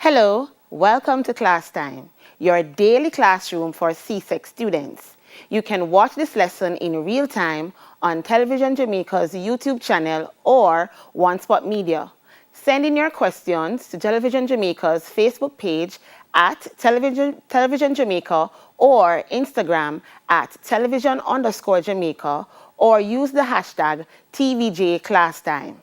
Hello, welcome to Class Time, your daily classroom for CSEC students. You can watch this lesson in real time on Television Jamaica's YouTube channel or One Spot Media. Send in your questions to Television Jamaica's Facebook page at Television Jamaica or Instagram at television_Jamaica or use the hashtag TVJClassTime.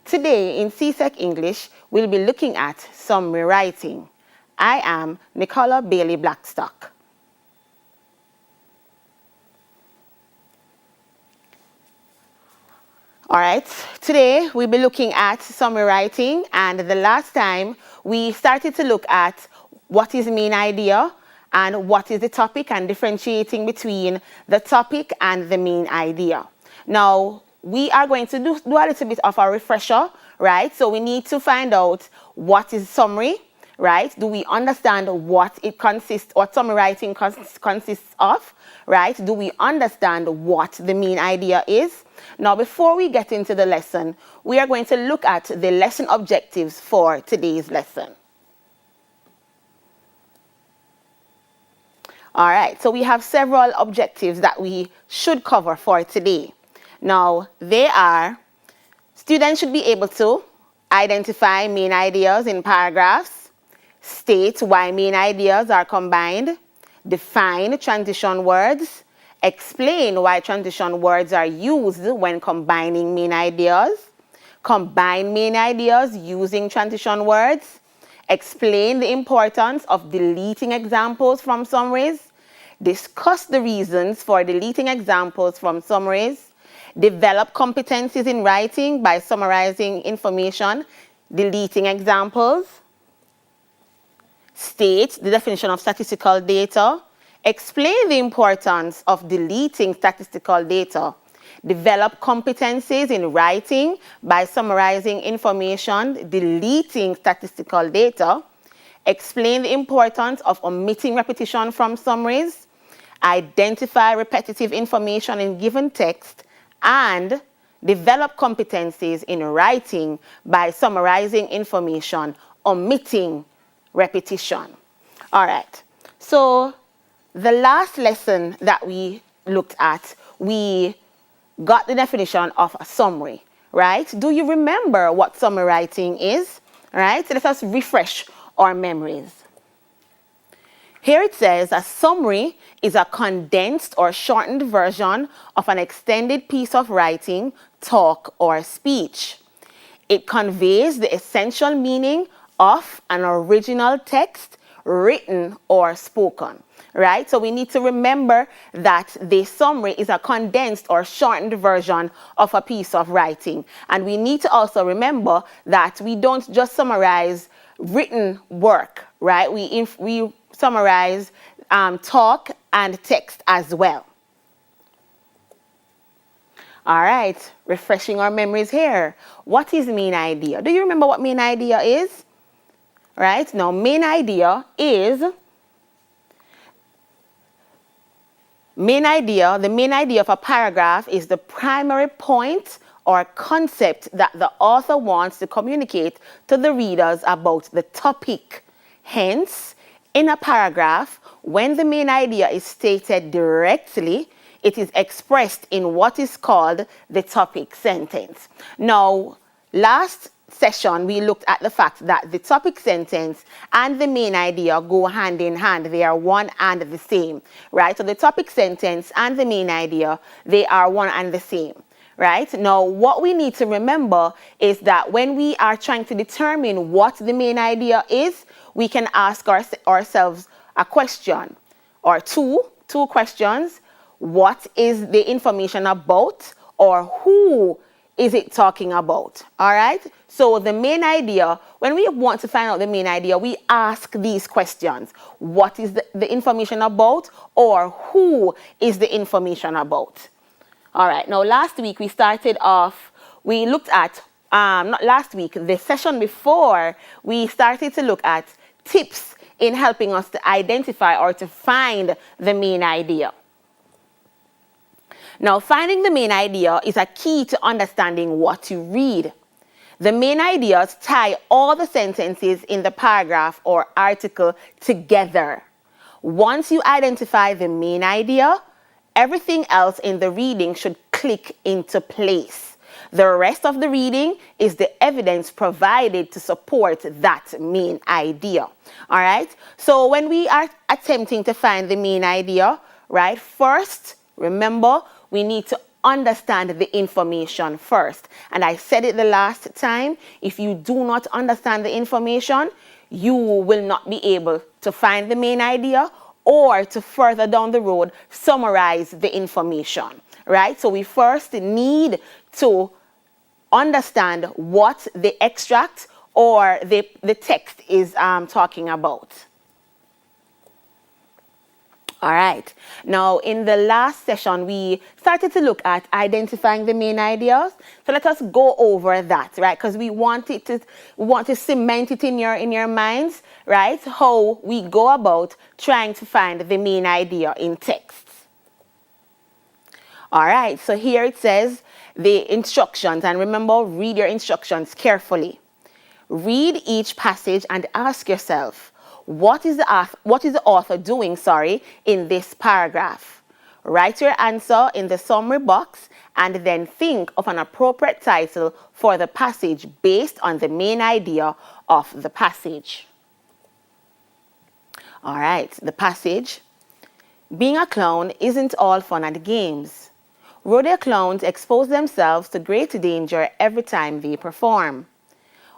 Today in CSEC English, we'll be looking at summary writing. I am Nicola Bailey Blackstock. All right, today we'll be looking at summary writing, and the last time we started to look at what is main idea and what is the topic and differentiating between the topic and the main idea. Now, we are going to do a little bit of a refresher, right? So we need to find out what is summary, right? Do we understand what it consists, what summary writing consists of, right? Do we understand what the main idea is? Now, before we get into the lesson, we are going to look at the lesson objectives for today's lesson. All right, so we have several objectives that we should cover for today. Now, they are, students should be able to identify main ideas in paragraphs, state why main ideas are combined, define transition words, explain why transition words are used when combining main ideas, combine main ideas using transition words, explain the importance of deleting examples from summaries, discuss the reasons for deleting examples from summaries, develop competencies in writing by summarizing information, deleting examples, state the definition of statistical data, explain the importance of deleting statistical data, develop competencies in writing by summarizing information, deleting statistical data, explain the importance of omitting repetition from summaries, identify repetitive information in given text, and develop competencies in writing by summarizing information, omitting repetition. All right, so the last lesson that we looked at, we got the definition of a summary, right? Do you remember what summary writing is? All right, so let us refresh our memories. Here it says a summary is a condensed or shortened version of an extended piece of writing, talk, or speech. It conveys the essential meaning of an original text, written or spoken, right? So we need to remember that the summary is a condensed or shortened version of a piece of writing. And we need to also remember that we don't just summarize written work, right? We summarize talk and text as well. All right, refreshing our memories here. What is main idea? Do you remember what main idea is? Right, now main idea is, the main idea of a paragraph is the primary point or concept that the author wants to communicate to the readers about the topic. Hence, in a paragraph, when the main idea is stated directly, it is expressed in what is called the topic sentence. Now, last session, we looked at the fact that the topic sentence and the main idea go hand in hand. They are one and the same, right? So the topic sentence and the main idea, they are one and the same, right? Now, what we need to remember is that when we are trying to determine what the main idea is, we can ask ourselves a question or two questions. What is the information about, or who is it talking about? All right, so the main idea, when we want to find out the main idea, we ask these questions. What is the information about, or who is the information about? All right, now last week we started off, we looked at, not last week, the session before, we started to look at tips in helping us to identify or to find the main idea. Now, finding the main idea is a key to understanding what to read. The main ideas tie all the sentences in the paragraph or article together. Once you identify the main idea, everything else in the reading should click into place. The rest of the reading is the evidence provided to support that main idea. All right? So when we are attempting to find the main idea, right, first, remember, we need to understand the information first. And I said it the last time, if you do not understand the information, you will not be able to find the main idea or to further down the road summarize the information, right? So we first need to understand what the extract or the text is talking about. All right. Now, in the last session, we started to look at identifying the main ideas. So let us go over that, right? Because we want to cement it in your minds, right? How we go about trying to find the main idea in texts. All right. So here it says the instructions, and remember, read your instructions carefully. Read each passage and ask yourself, what is the author doing, in this paragraph? Write your answer in the summary box and then think of an appropriate title for the passage based on the main idea of the passage. All right, the passage. Being a clown isn't all fun and games. Rodeo clowns expose themselves to great danger every time they perform.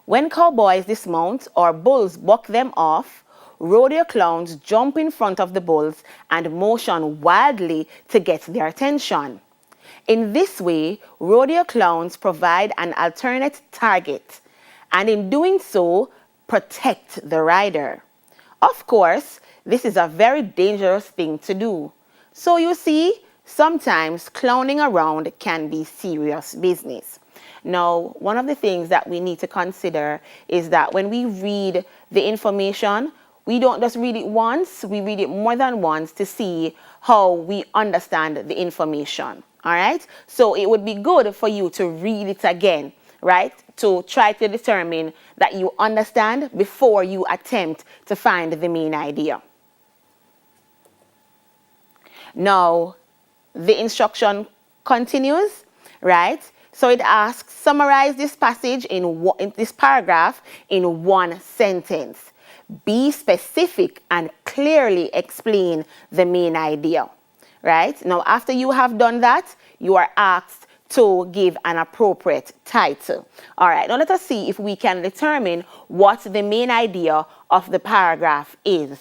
When cowboys dismount or bulls buck them off, rodeo clowns jump in front of the bulls and motion wildly to get their attention. In this way, rodeo clowns provide an alternate target, and in doing so, protect the rider. Of course, this is a very dangerous thing to do. So you see, sometimes clowning around can be serious business. Now, one of the things that we need to consider is that when we read the information, we don't just read it once, we read it more than once to see how we understand the information, all right? So it would be good for you to read it again, right? To try to determine that you understand before you attempt to find the main idea. Now, the instruction continues, right? So it asks, summarize this passage in this paragraph in one sentence. Be specific and clearly explain the main idea, right? Now, after you have done that, you are asked to give an appropriate title. All right, now let us see if we can determine what the main idea of the paragraph is.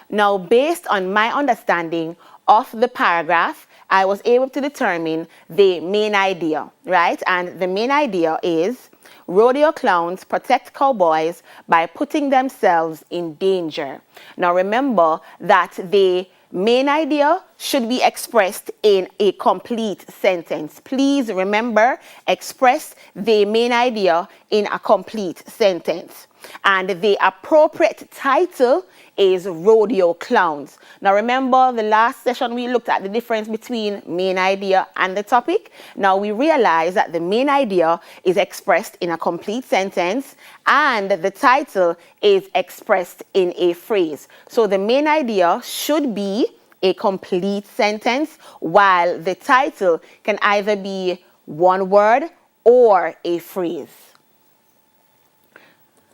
Now, based on my understanding of the paragraph, I was able to determine the main idea, right? And the main idea is rodeo clowns protect cowboys by putting themselves in danger. Now remember that the main idea should be expressed in a complete sentence. Please remember, express the main idea in a complete sentence. And the appropriate title is rodeo clowns. Now remember the last session we looked at the difference between main idea and the topic. Now we realize that the main idea is expressed in a complete sentence and the title is expressed in a phrase. So the main idea should be a complete sentence while the title can either be one word or a phrase.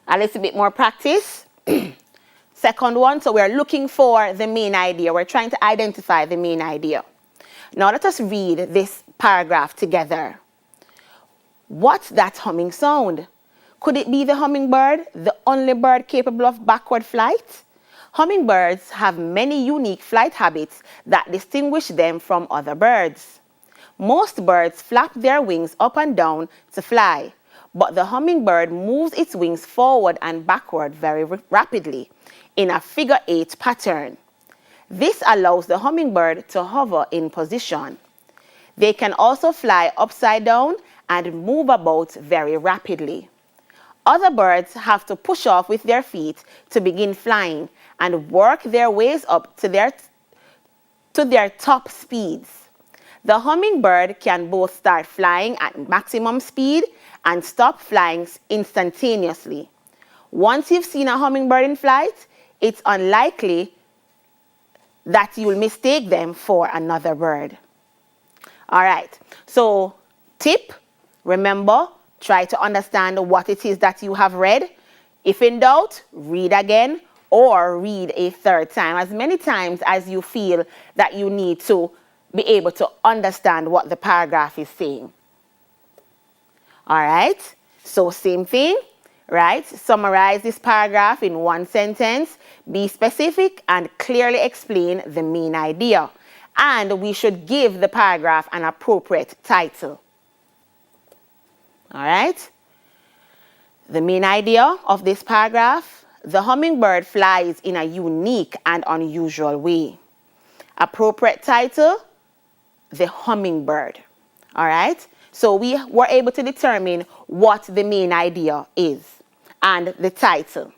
A little bit more practice. Second one, so we're looking for the main idea. We're trying to identify the main idea. Now let us read this paragraph together. What's that humming sound? Could it be the hummingbird, the only bird capable of backward flight? Hummingbirds have many unique flight habits that distinguish them from other birds. Most birds flap their wings up and down to fly, but the hummingbird moves its wings forward and backward very rapidly in a figure-8 pattern. This allows the hummingbird to hover in position. They can also fly upside down and move about very rapidly. Other birds have to push off with their feet to begin flying and work their ways up to their top speeds. The hummingbird can both start flying at maximum speed and stop flying instantaneously. Once you've seen a hummingbird in flight, it's unlikely that you'll mistake them for another bird. All right, so tip, remember, try to understand what it is that you have read. If in doubt, read again or read a third time, as many times as you feel that you need to be able to understand what the paragraph is saying. All right, so same thing, right? Summarize this paragraph in one sentence, be specific and clearly explain the main idea. And we should give the paragraph an appropriate title. All right, the main idea of this paragraph: the hummingbird flies in a unique and unusual way. Appropriate title: the hummingbird. All right, so we were able to determine what the main idea is and the title.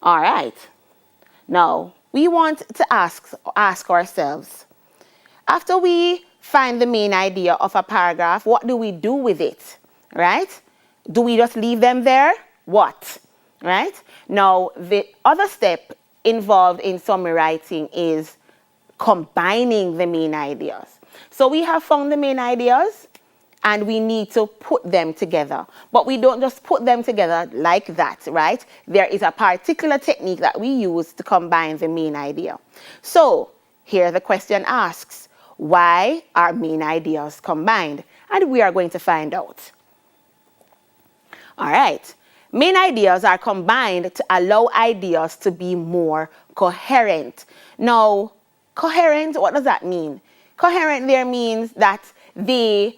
All right, now we want to ask ourselves, after we find the main idea of a paragraph, what do we do with it, right? Do we just leave them there? What, right? Now, the other step involved in summary writing is combining the main ideas. So we have found the main ideas and we need to put them together. But we don't just put them together like that, right? There is a particular technique that we use to combine the main idea. So here the question asks, why are main ideas combined? And we are going to find out. All right, main ideas are combined to allow ideas to be more coherent. Now, coherent, what does that mean? Coherent there means that the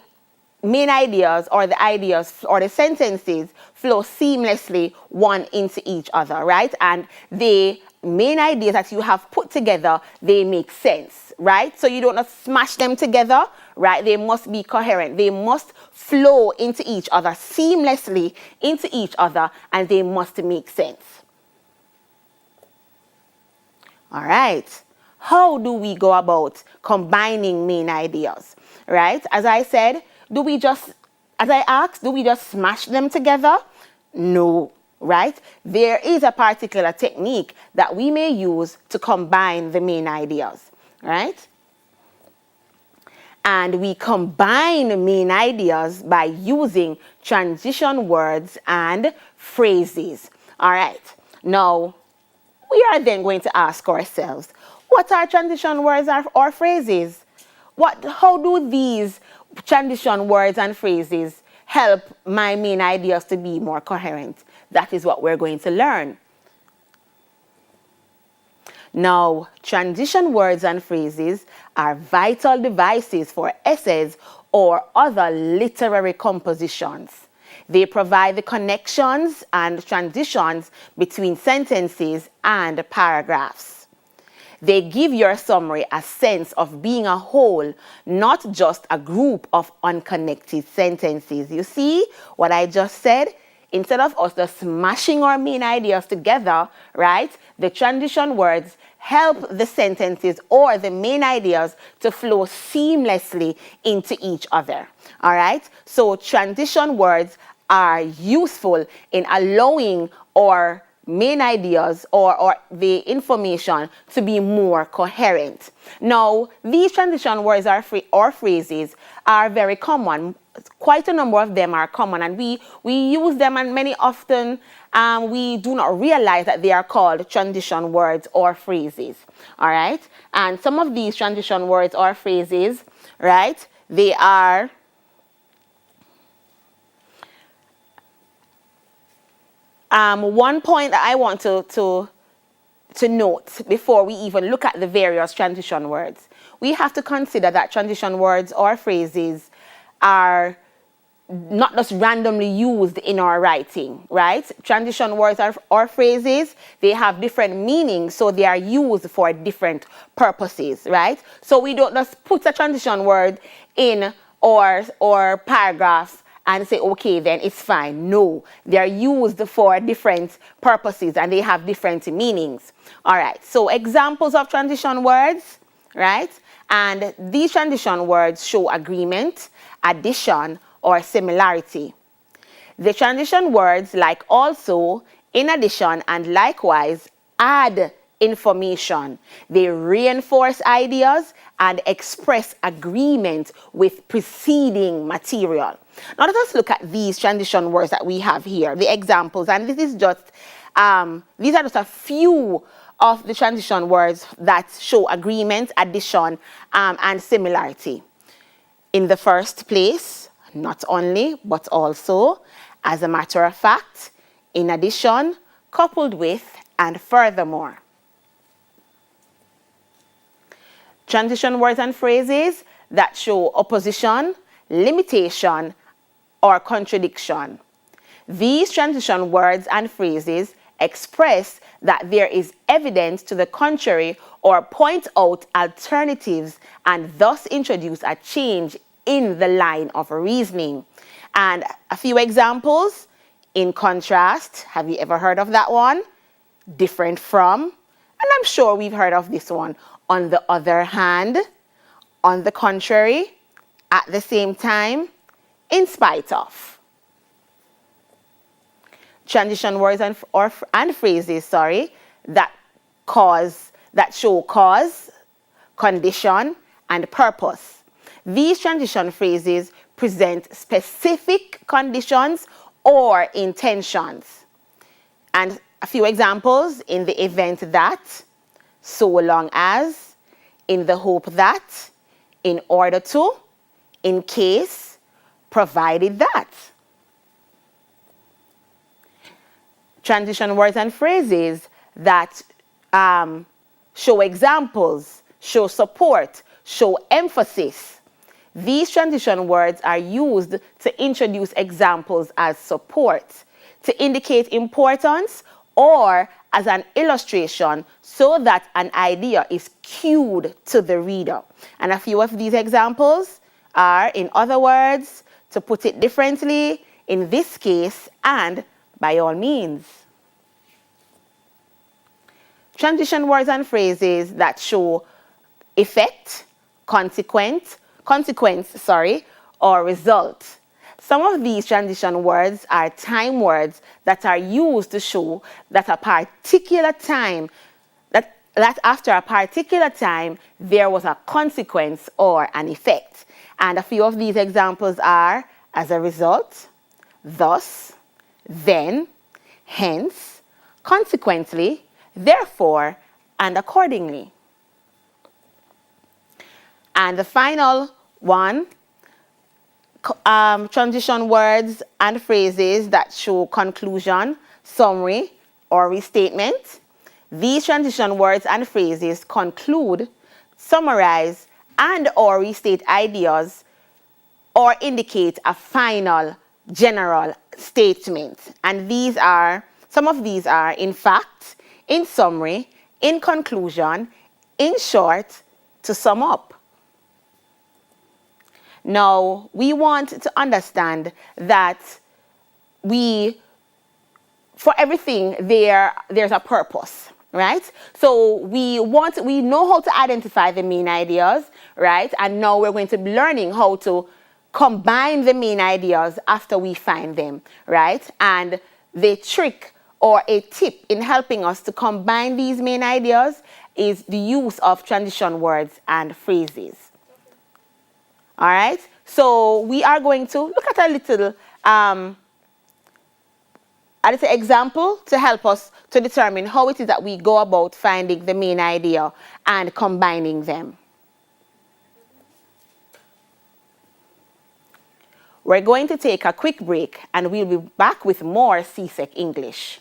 main ideas or the ideas or the sentences flow seamlessly one into each other, right? And the main ideas that you have put together, they make sense, right? So you don't just smash them together, right? They must be coherent. They must flow into each other, seamlessly into each other, and they must make sense. All right. How do we go about combining main ideas, right? As I said, do we just smash them together? No, right? There is a particular technique that we may use to combine the main ideas, right? And we combine main ideas by using transition words and phrases. All right, now we are then going to ask ourselves, what are transition words or phrases? How do these transition words and phrases help my main ideas to be more coherent? That is what we're going to learn. Now, transition words and phrases are vital devices for essays or other literary compositions. They provide the connections and transitions between sentences and paragraphs. They give your summary a sense of being a whole, not just a group of unconnected sentences. You see what I just said? Instead of us just smashing our main ideas together, right? The transition words help the sentences or the main ideas to flow seamlessly into each other. All right? So transition words are useful in allowing our main ideas or the information to be more coherent. Now, these transition words or phrases are very common. Quite a number of them are common, and we use them, and many often we do not realize that they are called transition words or phrases. All right? And some of these transition words or phrases, right, they are one point that I want to note before we even look at the various transition words. We have to consider that transition words or phrases are not just randomly used in our writing, right? Transition words or phrases, they have different meanings, so they are used for different purposes, right? So we don't just put a transition word in or paragraphs and say, okay, then it's fine. No, they're used for different purposes and they have different meanings. All right, so examples of transition words, right? And these transition words show agreement, addition, or similarity. The transition words like also, in addition, and likewise add information. They reinforce ideas and express agreement with preceding material. Now let us look at these transition words that we have here, the examples, and this is just these are just a few of the transition words that show agreement, addition, and similarity. In the first place, not only, but also, as a matter of fact, in addition, coupled with, and furthermore. Transition words and phrases that show opposition, limitation, or contradiction. These transition words and phrases express that there is evidence to the contrary or point out alternatives and thus introduce a change in the line of reasoning. And a few examples: in contrast, have you ever heard of that one? Different from, and I'm sure we've heard of this one. On the other hand, on the contrary, at the same time, in spite of. Transition words and phrases, that show cause, condition, and purpose. These transition phrases present specific conditions or intentions. And a few examples: in the event that, so long as, in the hope that, in order to, in case, provided that. Transition words and phrases that show examples, show support, show emphasis. These transition words are used to introduce examples as support, to indicate importance, or as an illustration so that an idea is cued to the reader. And a few of these examples are, in other words, to put it differently, in this case, and by all means. Transition words and phrases that show effect, consequence, or result. Some of these transition words are time words that are used to show that a particular time, that after a particular time, there was a consequence or an effect. And a few of these examples are as a result, thus, then, hence, consequently, therefore, and accordingly. And the final one, transition words and phrases that show conclusion, summary, or restatement. These transition words and phrases conclude, summarize, and or restate ideas or indicate a final general statement. And some of these are in fact, in summary, in conclusion, in short, to sum up. Now, we want to understand that for everything, there's a purpose, right? So we know how to identify the main ideas, right? And now we're going to be learning how to combine the main ideas after we find them, right? And the trick or a tip in helping us to combine these main ideas is the use of transition words and phrases. All right, so we are going to look at a little example to help us to determine how it is that we go about finding the main idea and combining them. We're going to take a quick break and we'll be back with more CSEC English.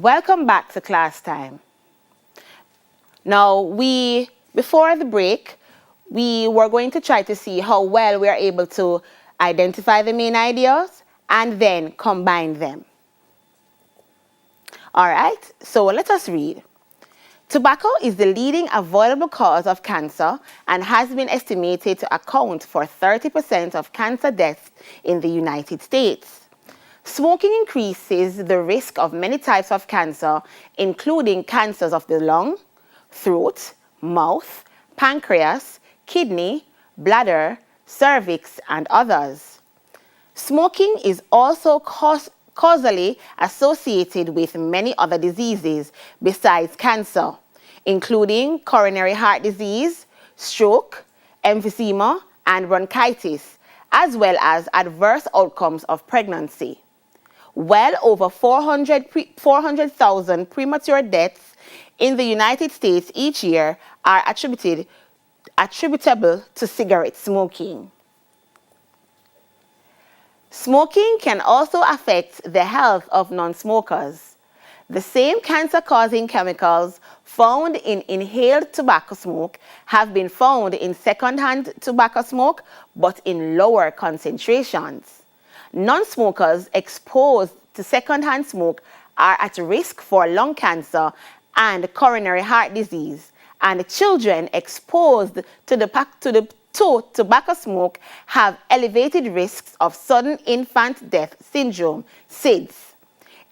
Welcome back to class time. Now, before the break, we were going to try to see how well we are able to identify the main ideas and then combine them. All right, so let us read. Tobacco is the leading avoidable cause of cancer and has been estimated to account for 30% of cancer deaths in the United States. Smoking increases the risk of many types of cancer, including cancers of the lung, throat, mouth, pancreas, kidney, bladder, cervix, and others. Smoking is also causally associated with many other diseases besides cancer, including coronary heart disease, stroke, emphysema, and bronchitis, as well as adverse outcomes of pregnancy. Well over 400,000 premature deaths in the United States each year are attributable to cigarette smoking. Smoking can also affect the health of non-smokers. The same cancer-causing chemicals found in inhaled tobacco smoke have been found in secondhand tobacco smoke, but in lower concentrations. Non-smokers exposed to secondhand smoke are at risk for lung cancer and coronary heart disease, and children exposed to tobacco smoke have elevated risks of sudden infant death syndrome, SIDS,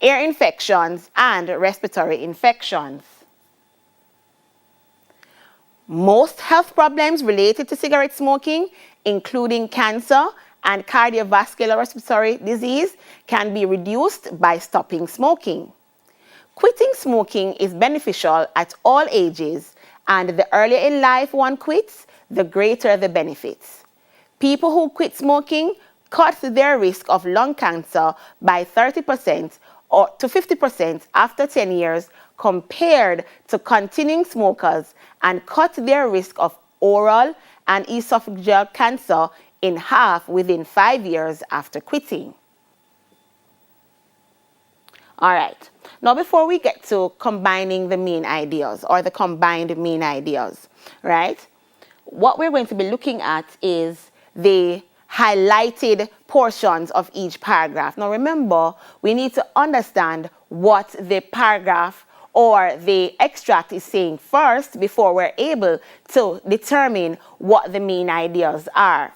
ear infections, and respiratory infections. Most health problems related to cigarette smoking, including cancer and cardiovascular respiratory disease, can be reduced by stopping smoking. Quitting smoking is beneficial at all ages, and the earlier in life one quits, the greater the benefits. People who quit smoking cut their risk of lung cancer by 30% or to 50% after 10 years compared to continuing smokers, and cut their risk of oral and esophageal cancer in half within 5 years after quitting. All right, now before we get to combining the main ideas or the combined main ideas, right, what we're going to be looking at is the highlighted portions of each paragraph. Now remember, we need to understand what the paragraph or the extract is saying first before we're able to determine what the main ideas are.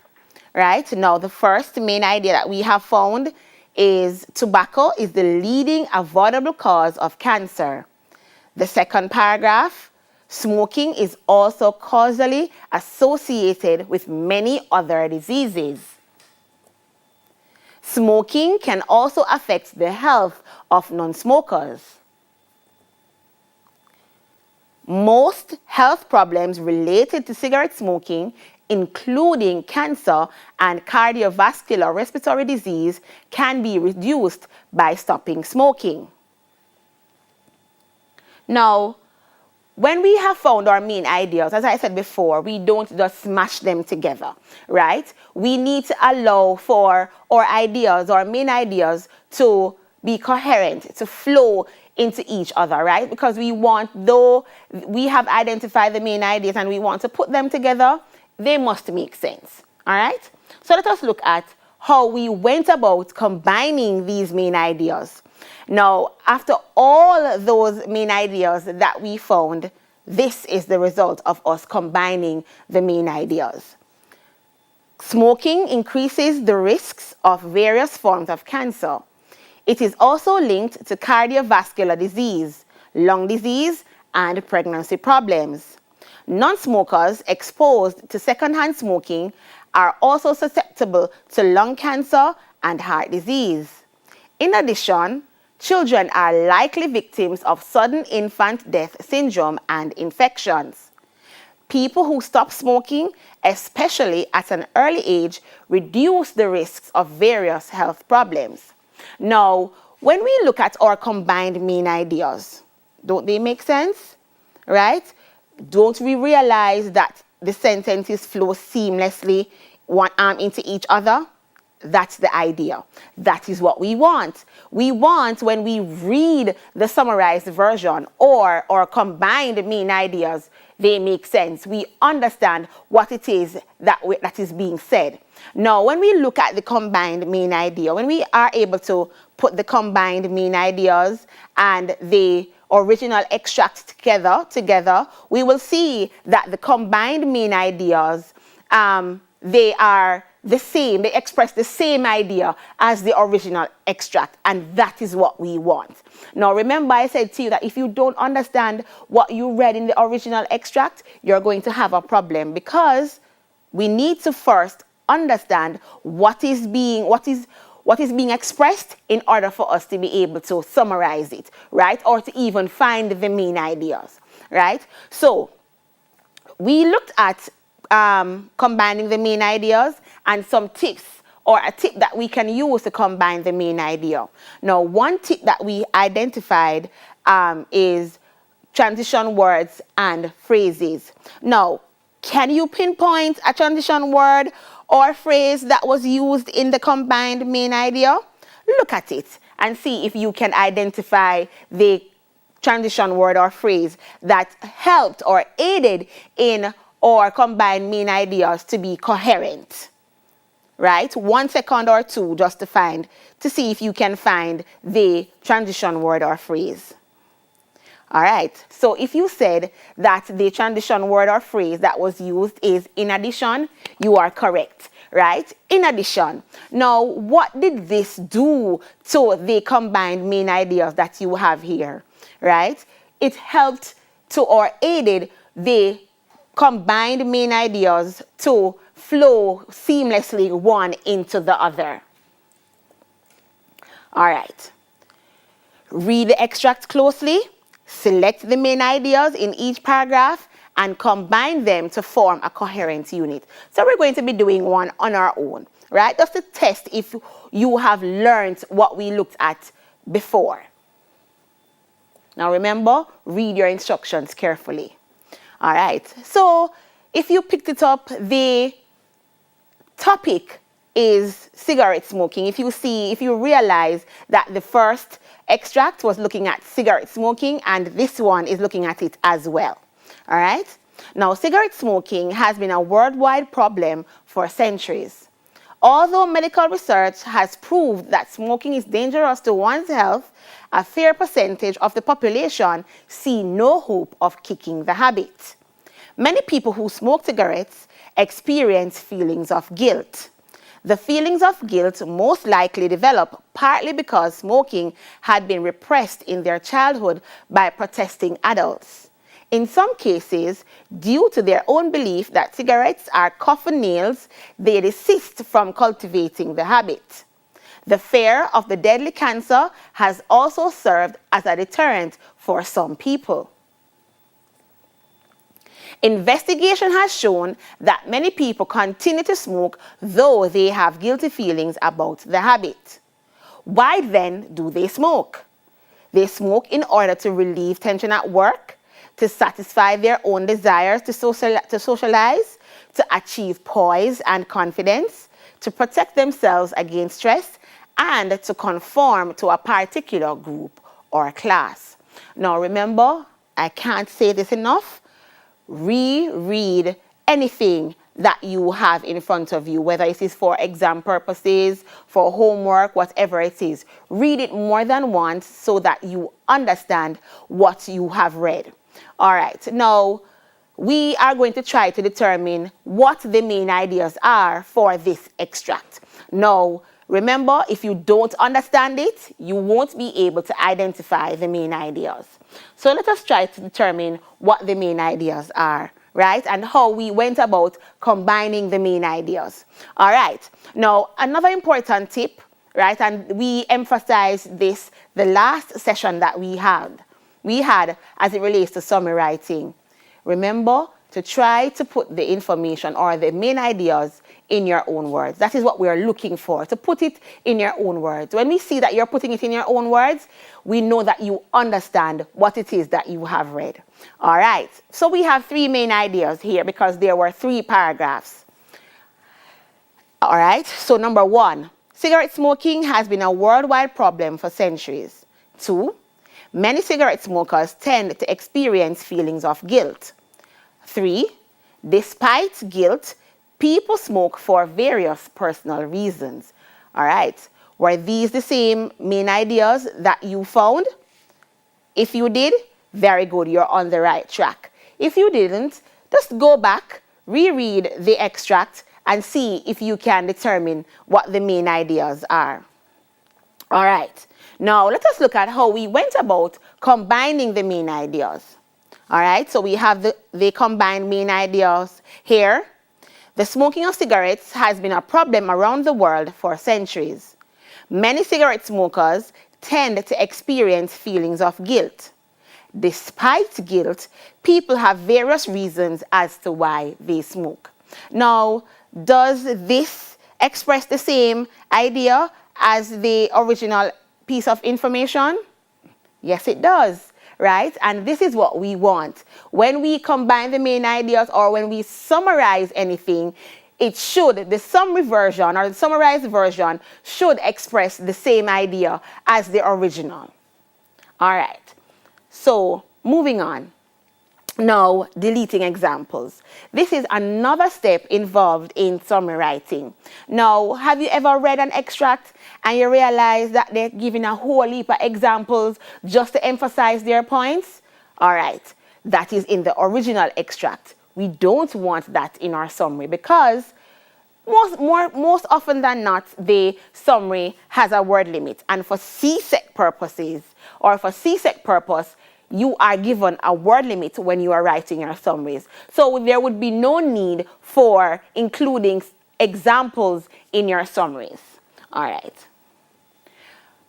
Right? Now, the first main idea that we have found is tobacco is the leading avoidable cause of cancer. The second paragraph, smoking is also causally associated with many other diseases. Smoking can also affect the health of non-smokers. Most health problems related to cigarette smoking, including cancer and cardiovascular respiratory disease, can be reduced by stopping smoking. Now, when we have found our main ideas, as I said before, we don't just smash them together, right? We need to allow for our ideas, our main ideas, to be coherent, to flow into each other, right? Because though we have identified the main ideas and we want to put them together, they must make sense, all right? So let us look at how we went about combining these main ideas. Now, after all those main ideas that we found, this is the result of us combining the main ideas. Smoking increases the risks of various forms of cancer. It is also linked to cardiovascular disease, lung disease, and pregnancy problems. Non-smokers exposed to secondhand smoking are also susceptible to lung cancer and heart disease. In addition, children are likely victims of sudden infant death syndrome and infections. People who stop smoking, especially at an early age, reduce the risks of various health problems. Now, when we look at our combined main ideas, don't they make sense? Right? Don't we realize that the sentences flow seamlessly into each other? That's the idea. That is what we want. We want, when we read the summarized version or combined main ideas, they make sense. We understand what it is that is being said. Now, when we look at the combined main idea, when we are able to put the combined main ideas and the original extract together, we will see that the combined main ideas, they are the same, they express the same idea as the original extract, and that is what we want. Now, remember I said to you that if you don't understand what you read in the original extract, you're going to have a problem, because we need to first understand what is being expressed in order for us to be able to summarize it, right? Or to even find the main ideas, right? So we looked at combining the main ideas and some tips, or a tip that we can use to combine the main idea. Now, one tip that we identified is transition words and phrases. Now, can you pinpoint a transition word or phrase that was used in the combined main idea? Look at it and see if you can identify the transition word or phrase that helped or aided in or combined main ideas to be coherent, right? 1 second or two just to see if you can find the transition word or phrase. All right, so if you said that the transition word or phrase that was used is in addition, you are correct, right? In addition. Now, what did this do to the combined main ideas that you have here, right? It helped to or aided the combined main ideas to flow seamlessly one into the other. All right. Read the extract closely, select the main ideas in each paragraph, and combine them to form a coherent unit. So we're going to be doing one on our own, right? Just to test if you have learned what we looked at before. Now remember, read your instructions carefully. All right, so if you picked it up, the topic is cigarette smoking. If you realize that the first extract was looking at cigarette smoking and this one is looking at it as well. All right, now cigarette smoking has been a worldwide problem for centuries. Although medical research has proved that smoking is dangerous to one's health, a fair percentage of the population see no hope of kicking the habit. Many people who smoke cigarettes experience feelings of guilt. The feelings of guilt most likely develop partly because smoking had been repressed in their childhood by protesting adults. In some cases, due to their own belief that cigarettes are coffin nails, they desist from cultivating the habit. The fear of the deadly cancer has also served as a deterrent for some people. Investigation has shown that many people continue to smoke though they have guilty feelings about the habit. Why then do they smoke? They smoke in order to relieve tension at work, to satisfy their own desires to socialize, to achieve poise and confidence, to protect themselves against stress, and to conform to a particular group or class. Now remember, I can't say this enough, reread anything that you have in front of you, whether it is for exam purposes, for homework, whatever it is. Read it more than once so that you understand what you have read. All right, now we are going to try to determine what the main ideas are for this extract. Now, remember, if you don't understand it, you won't be able to identify the main ideas. So let us try to determine what the main ideas are, right? And how we went about combining the main ideas. All right. Now, another important tip, right? And we emphasized this the last session that we had as it relates to summary writing. Remember to try to put the information or the main ideas in your own words. That is what we are looking for, to put it in your own words. When we see that you're putting it in your own words, we know that you understand what it is that you have read. All right, so we have 3 main ideas here because there were 3 paragraphs. All right, so number 1, cigarette smoking has been a worldwide problem for centuries. 2, many cigarette smokers tend to experience feelings of guilt. 3, despite guilt, people smoke for various personal reasons. All right, were these the same main ideas that you found? If you did, very good, you're on the right track. If you didn't, just go back, reread the extract, and see if you can determine what the main ideas are. All right, now let us look at how we went about combining the main ideas. All right, so we have the combined main ideas here. The smoking of cigarettes has been a problem around the world for centuries. Many cigarette smokers tend to experience feelings of guilt. Despite guilt, people have various reasons as to why they smoke. Now, does this express the same idea as the original piece of information? Yes, it does, right? And this is what we want. When we combine the main ideas or when we summarize anything, the summary version or the summarized version should express the same idea as the original. All right, so moving on. Now, deleting examples. This is another step involved in summary writing. Now, have you ever read an extract and you realize that they're giving a whole heap of examples just to emphasize their points? All right, that is in the original extract. We don't want that in our summary because most often than not, the summary has a word limit. And for CSEC purposes, or for CSEC purpose, you are given a word limit when you are writing your summaries. So there would be no need for including examples in your summaries. All right.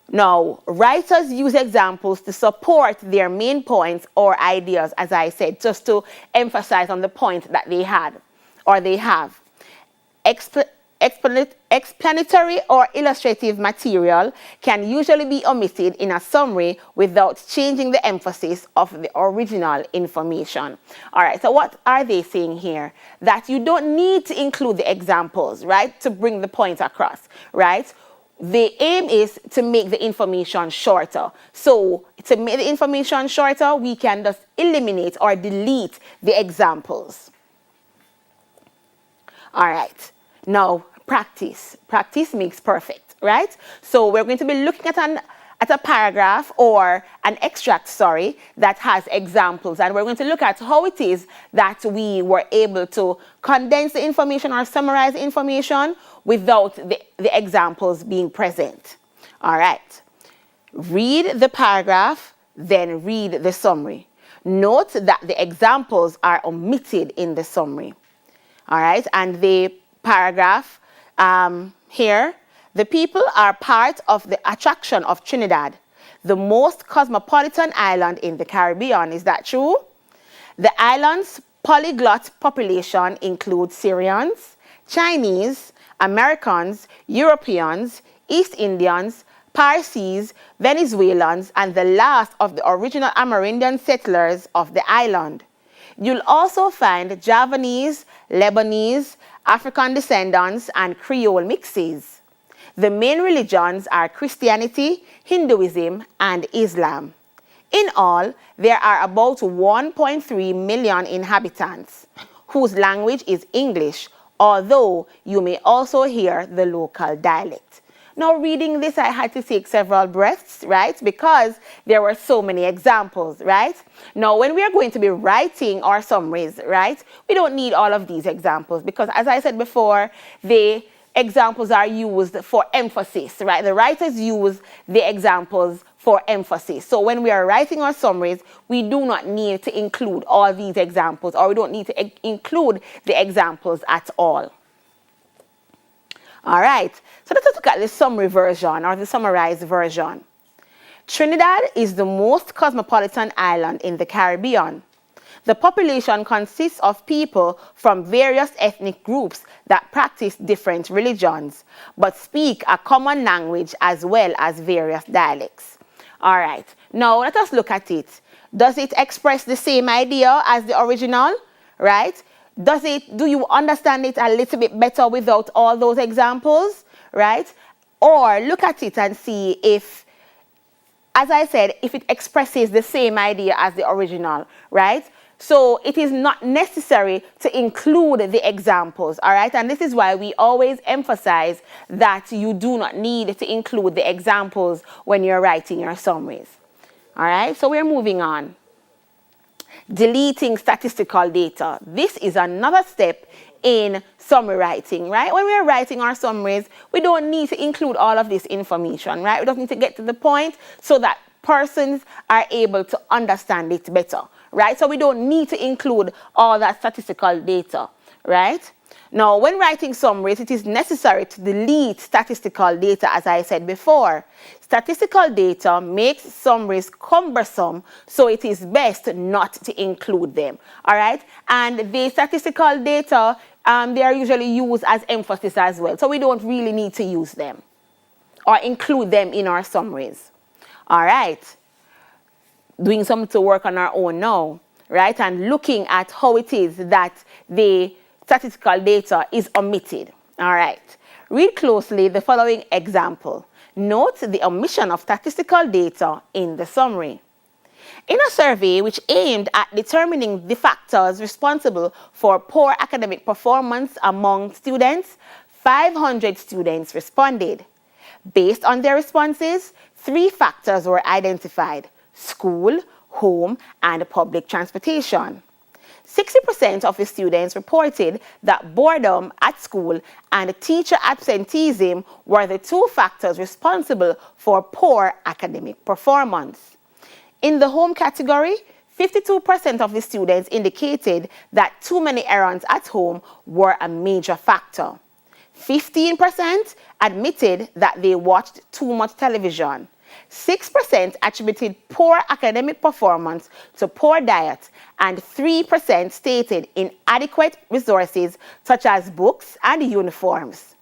Now, writers use examples to support their main points or ideas, as I said, just to emphasize on the point that they had or they have. Explanatory or illustrative material can usually be omitted in a summary without changing the emphasis of the original information. All right, so what are they saying here? That you don't need to include the examples, right, to bring the point across, right? The aim is to make the information shorter. So to make the information shorter, we can just eliminate or delete the examples. All right. Now, practice. Practice makes perfect, right? So we're going to be looking at a paragraph or an extract, that has examples. And we're going to look at how it is that we were able to condense the information or summarize the information without the examples being present. All right. Read the paragraph, then read the summary. Note that the examples are omitted in the summary. All right. And the paragraph here, the people are part of the attraction of Trinidad, the most cosmopolitan island in the Caribbean. Is that true? The island's polyglot population includes Syrians, Chinese, Americans, Europeans, East Indians, Parsis, Venezuelans, and the last of the original Amerindian settlers of the island. You'll also find Javanese, Lebanese, African descendants, and Creole mixes. The main religions are Christianity, Hinduism, and Islam. In all, there are about 1.3 million inhabitants, whose language is English, although you may also hear the local dialect. Now, reading this, I had to take several breaths, right? Because there were so many examples, right? Now, when we are going to be writing our summaries, right, we don't need all of these examples because, as I said before, the examples are used for emphasis, right? The writers use the examples for emphasis. So when we are writing our summaries, we do not need to include all these examples, or we don't need to include the examples at all. All right, so let's look at the summary version or the summarized version. Trinidad is the most cosmopolitan island in the Caribbean. The population consists of people from various ethnic groups that practice different religions, but speak a common language as well as various dialects. All right, now let us look at it. Does it express the same idea as the original, right? Do you understand it a little bit better without all those examples, right? Or look at it and see if, as I said, if it expresses the same idea as the original, right? So it is not necessary to include the examples, all right? And this is why we always emphasize that you do not need to include the examples when you're writing your summaries, all right? So we're moving on. Deleting statistical data. This is another step in summary writing, right? When we're writing our summaries, we don't need to include all of this information, right? We just need to get to the point so that persons are able to understand it better, right? So we don't need to include all that statistical data, right? Now, when writing summaries, it is necessary to delete statistical data, as I said before. Statistical data makes summaries cumbersome, so it is best not to include them, all right? And the statistical data, they are usually used as emphasis as well, so we don't really need to use them or include them in our summaries, all right? Doing something to work on our own now, right? And looking at how it is that the statistical data is omitted. All right. Read closely the following example. Note the omission of statistical data in the summary. In a survey which aimed at determining the factors responsible for poor academic performance among students, 500 students responded. Based on their responses, 3 factors were identified: school, home, and public transportation. 60% of the students reported that boredom at school and teacher absenteeism were the 2 factors responsible for poor academic performance. In the home category, 52% of the students indicated that too many errands at home were a major factor. 15% admitted that they watched too much television. 6% attributed poor academic performance to poor diet, and 3% stated inadequate resources such as books and uniforms.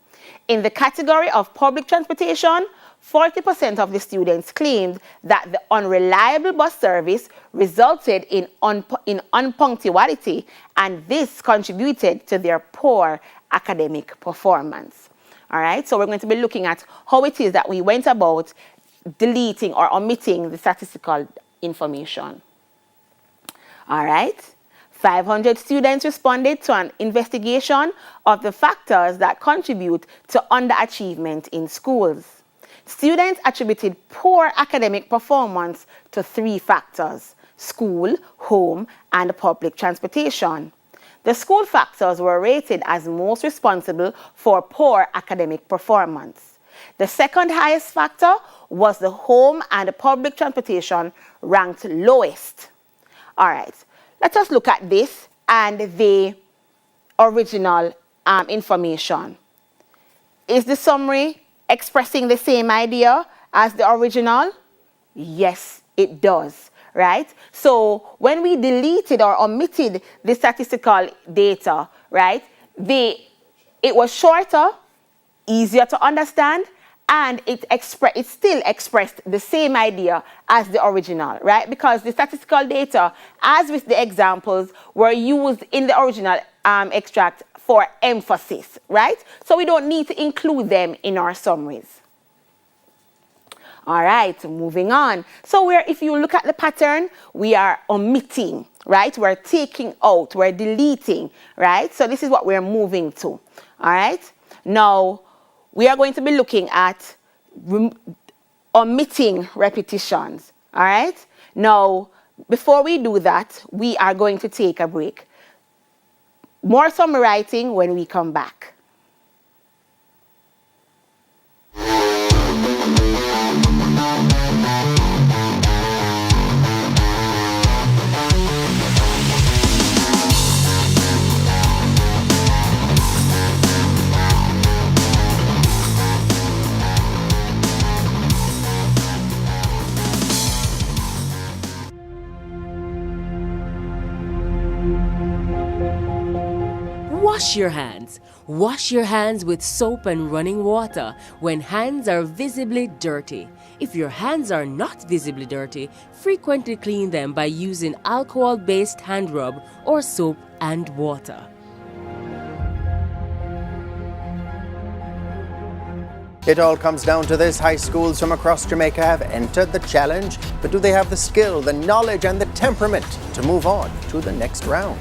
In the category of public transportation, 40% of the students claimed that the unreliable bus service resulted in unpunctuality, and this contributed to their poor academic performance. All right, so we're going to be looking at how it is that we went about deleting or omitting the statistical information. All right, 500 students responded to an investigation of the factors that contribute to underachievement in schools. Students attributed poor academic performance to 3 factors: school, home, and public transportation. The school factors were rated as most responsible for poor academic performance. The second highest factor was the home, and the public transportation ranked lowest. All right, let us look at this and the original information. Is the summary expressing the same idea as the original? Yes, it does, right? So when we deleted or omitted the statistical data, right, it was shorter, easier to understand, and it still expressed the same idea as the original, right? Because the statistical data, as with the examples, were used in the original extract for emphasis, right? So we don't need to include them in our summaries. All right, moving on. So if you look at the pattern, we are omitting, right? We're taking out, we're deleting, right? So this is what we're moving to, all right? Now, we are going to be looking at omitting repetitions, all right? Now, before we do that, we are going to take a break. More summary writing when we come back. Wash your hands. Wash your hands with soap and running water when hands are visibly dirty. If your hands are not visibly dirty, frequently clean them by using alcohol-based hand rub or soap and water. It all comes down to this. High schools from across Jamaica have entered the challenge, but do they have the skill, the knowledge and the temperament to move on to the next round?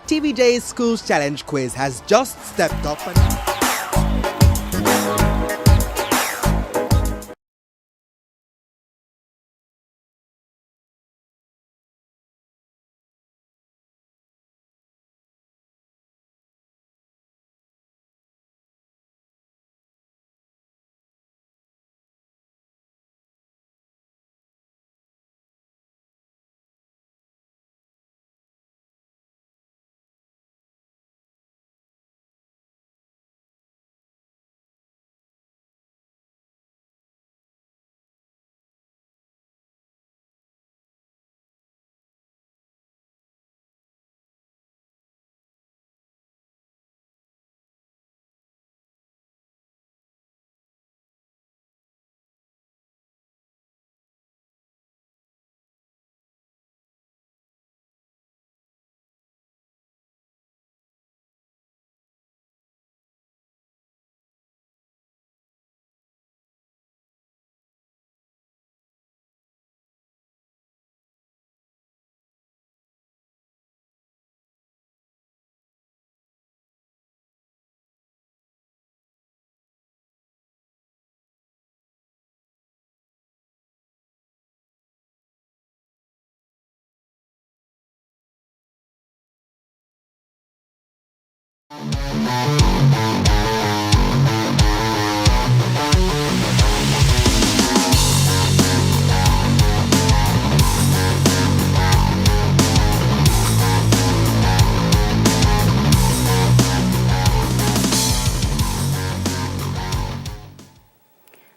TV Day's Schools Challenge quiz has just stepped up and...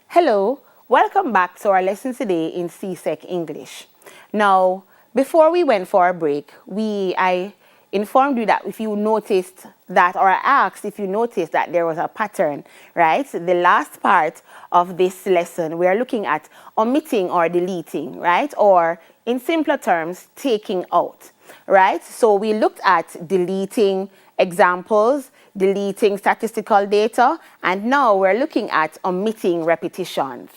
Hello, welcome back to our lesson today in CSEC English. Now, before we went for a break, I informed you that if you noticed that, or I asked if you noticed that there was a pattern, right? The last part of this lesson, we are looking at omitting or deleting, right? Or in simpler terms, taking out, right? So we looked at deleting examples, deleting statistical data, and now we're looking at omitting repetitions.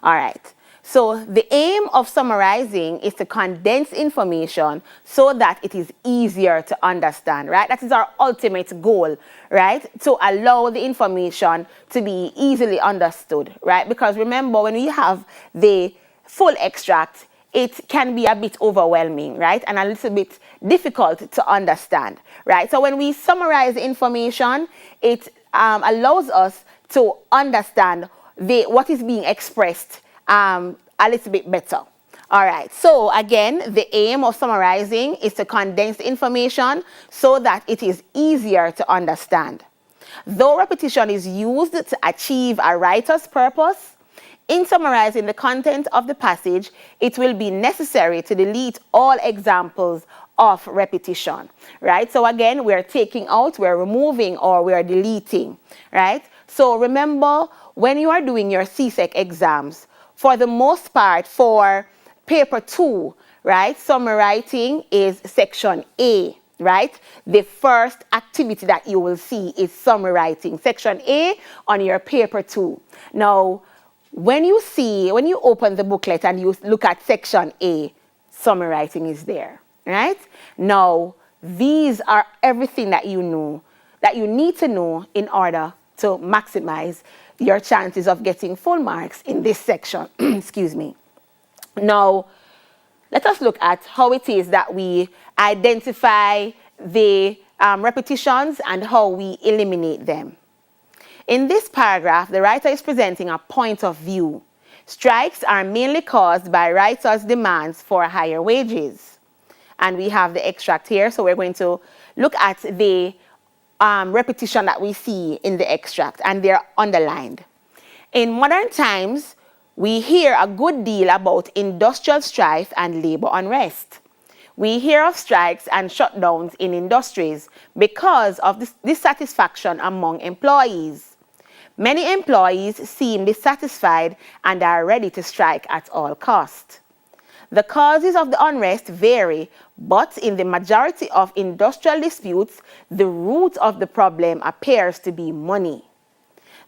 All right. So the aim of summarizing is to condense information so that it is easier to understand, right? That is our ultimate goal, right? To allow the information to be easily understood, right? Because remember, when we have the full extract, it can be a bit overwhelming, right? And a little bit difficult to understand, right? So when we summarize the information, it allows us to understand what is being expressed a little bit better. All right, so again, the aim of summarizing is to condense the information so that it is easier to understand. Though repetition is used to achieve a writer's purpose, in summarizing the content of the passage, it will be necessary to delete all examples of repetition, right? So again, we're taking out, we're removing, or we're deleting, right? So remember, when you are doing your CSEC exams, for the most part, for paper 2, right, summary writing is section A, right? The first activity that you will see is summary writing, section A on your paper 2. Now, when you open the booklet and you look at section A, summary writing is there, right? Now, these are everything that you know, that you need to know in order to maximize your chances of getting full marks in this section. Excuse me. Now, let us look at how it is that we identify the repetitions and how we eliminate them. In this paragraph, the writer is presenting a point of view. Strikes are mainly caused by writers' demands for higher wages. And we have the extract here, so we're going to look at the repetition that we see in the extract, and they're underlined. In modern times, we hear a good deal about industrial strife and labor unrest. We hear of strikes and shutdowns in industries because of dissatisfaction among employees. Many employees seem dissatisfied and are ready to strike at all costs. The causes of the unrest vary, but in the majority of industrial disputes, the root of the problem appears to be money.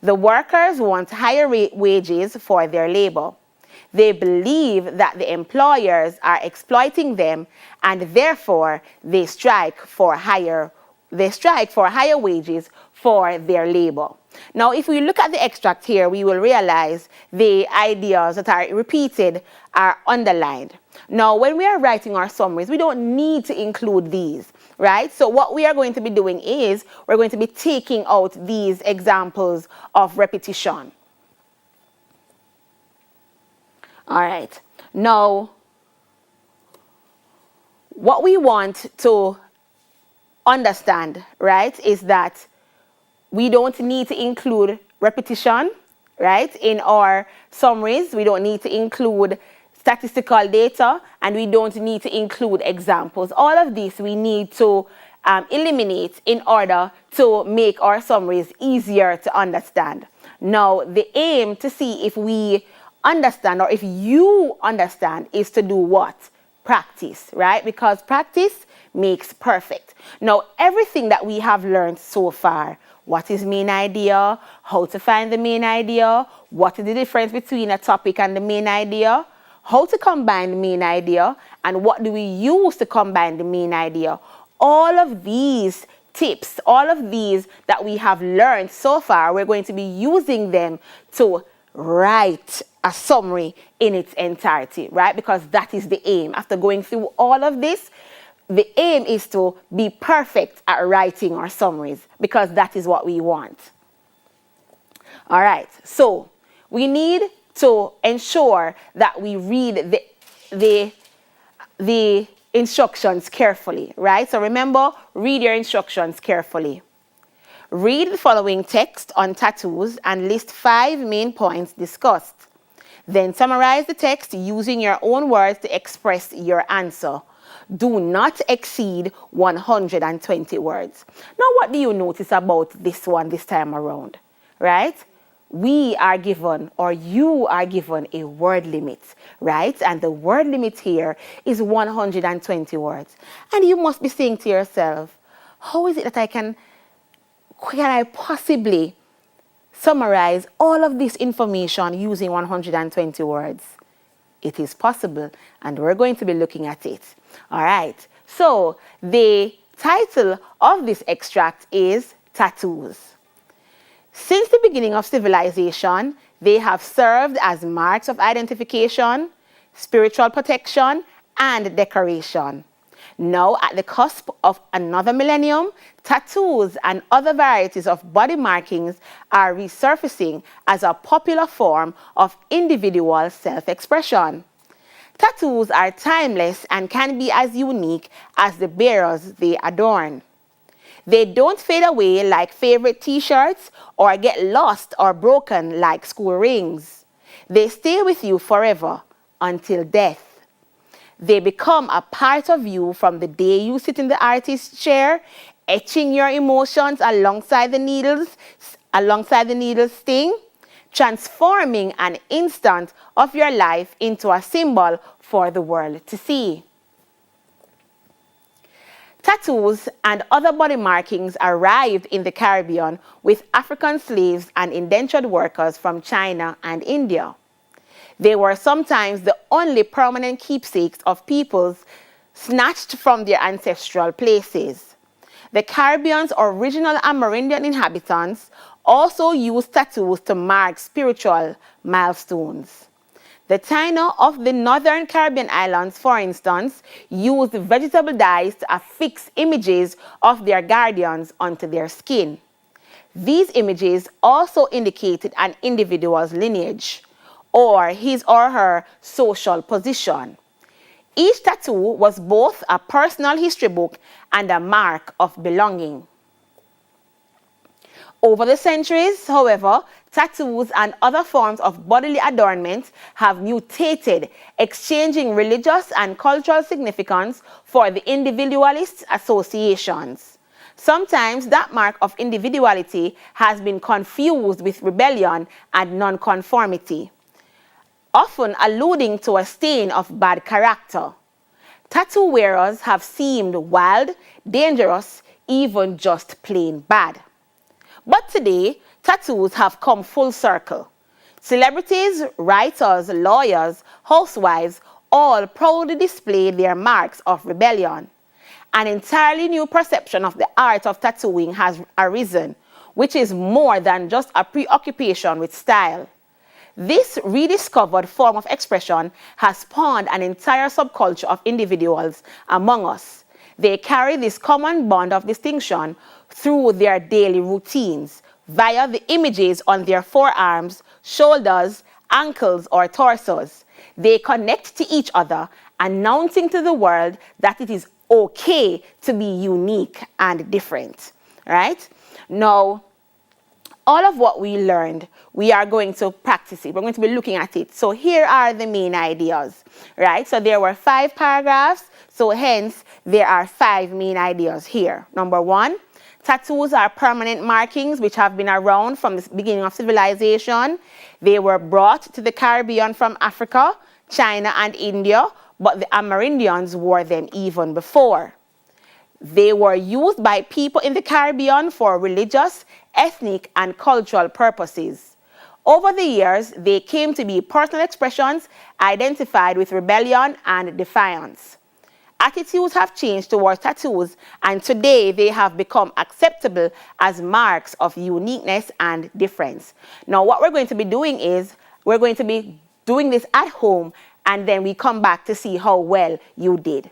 The workers want higher wages for their labor. They believe that the employers are exploiting them, and therefore they strike for higher wages for their labor. Now, if we look at the extract here, we will realize the ideas that are repeated are underlined. Now, when we are writing our summaries, we don't need to include these, right? So what we are going to be doing is we're going to be taking out these examples of repetition. All right. Now, what we want to understand, right, is that we don't need to include repetition, right, in our summaries. We don't need to include statistical data, and we don't need to include examples. All of this we need to eliminate in order to make our summaries easier to understand. Now, the aim to see if we understand or if you understand is to do what? Practice, right? Because practice makes perfect. Now, everything that we have learned so far, what is main idea, how to find the main idea, what is the difference between a topic and the main idea, how to combine the main idea, and what do we use to combine the main idea. All of these tips, all of these that we have learned so far, we're going to be using them to write a summary in its entirety, right? Because that is the aim. After going through all of this, the aim is to be perfect at writing our summaries, because that is what we want. All right, so we need to ensure that we read the instructions carefully, right? So remember, read your instructions carefully. Read the following text on tattoos and list 5 main points discussed. Then summarize the text using your own words to express your answer. Do not exceed 120 words. Now, what do you notice about this one this time around, right? We are given, or you are given, a word limit, right? And the word limit here is 120 words. And you must be saying to yourself, how is it that can I possibly summarize all of this information using 120 words? It is possible, and we're going to be looking at it. All right, so the title of this extract is Tattoos. Since the beginning of civilization, they have served as marks of identification, spiritual protection, and decoration. Now, at the cusp of another millennium, tattoos and other varieties of body markings are resurfacing as a popular form of individual self-expression. Tattoos are timeless and can be as unique as the bearers they adorn. They don't fade away like favorite t-shirts or get lost or broken like school rings. They stay with you forever until death. They become a part of you from the day you sit in the artist's chair, etching your emotions alongside the needle's sting, transforming an instant of your life into a symbol for the world to see. Tattoos and other body markings arrived in the Caribbean with African slaves and indentured workers from China and India. They were sometimes the only permanent keepsakes of peoples snatched from their ancestral places. The Caribbean's original Amerindian inhabitants also used tattoos to mark spiritual milestones. The Taino of the northern Caribbean islands, for instance, used vegetable dyes to affix images of their guardians onto their skin. These images also indicated an individual's lineage, or his or her social position. Each tattoo was both a personal history book and a mark of belonging. Over the centuries, however, tattoos and other forms of bodily adornment have mutated, exchanging religious and cultural significance for the individualist associations. Sometimes that mark of individuality has been confused with rebellion and nonconformity, often alluding to a stain of bad character. Tattoo wearers have seemed wild, dangerous, even just plain bad. But today, tattoos have come full circle. Celebrities, writers, lawyers, housewives all proudly display their marks of rebellion. An entirely new perception of the art of tattooing has arisen, which is more than just a preoccupation with style. This rediscovered form of expression has spawned an entire subculture of individuals among us. They carry this common bond of distinction through their daily routines, via the images on their forearms, shoulders, ankles, or torsos. They connect to each other, announcing to the world that it is okay to be unique and different, right? Now, all of what we learned, we are going to practice it. We're going to be looking at it. So here are the main ideas, right? So there were 5 paragraphs, so hence there are 5 main ideas here. Number 1, tattoos are permanent markings which have been around from the beginning of civilization. They were brought to the Caribbean from Africa, China, and India, but the Amerindians wore them even before. They were used by people in the Caribbean for religious, ethnic, and cultural purposes. Over the years, they came to be personal expressions identified with rebellion and defiance. Attitudes have changed towards tattoos, and today they have become acceptable as marks of uniqueness and difference. Now, what we're going to be doing is, we're going to be doing this at home, and then we come back to see how well you did.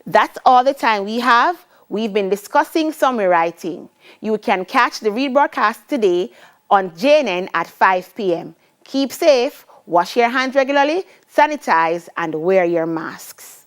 That's all the time we have. We've been discussing summary writing. You can catch the rebroadcast today on JNN at 5 p.m. Keep safe, wash your hands regularly, sanitize, and wear your masks.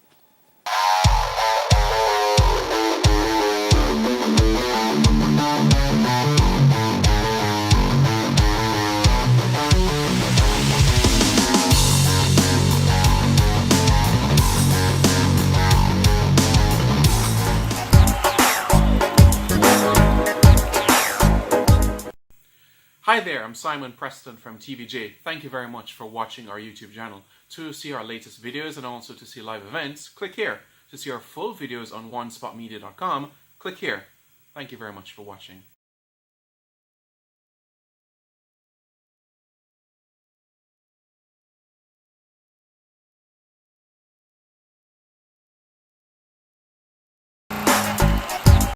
Hi there, I'm Simon Preston from TVJ. Thank you very much for watching our YouTube channel. To see our latest videos and also to see live events, click here. To see our full videos on onespotmedia.com, click here. Thank you very much for watching.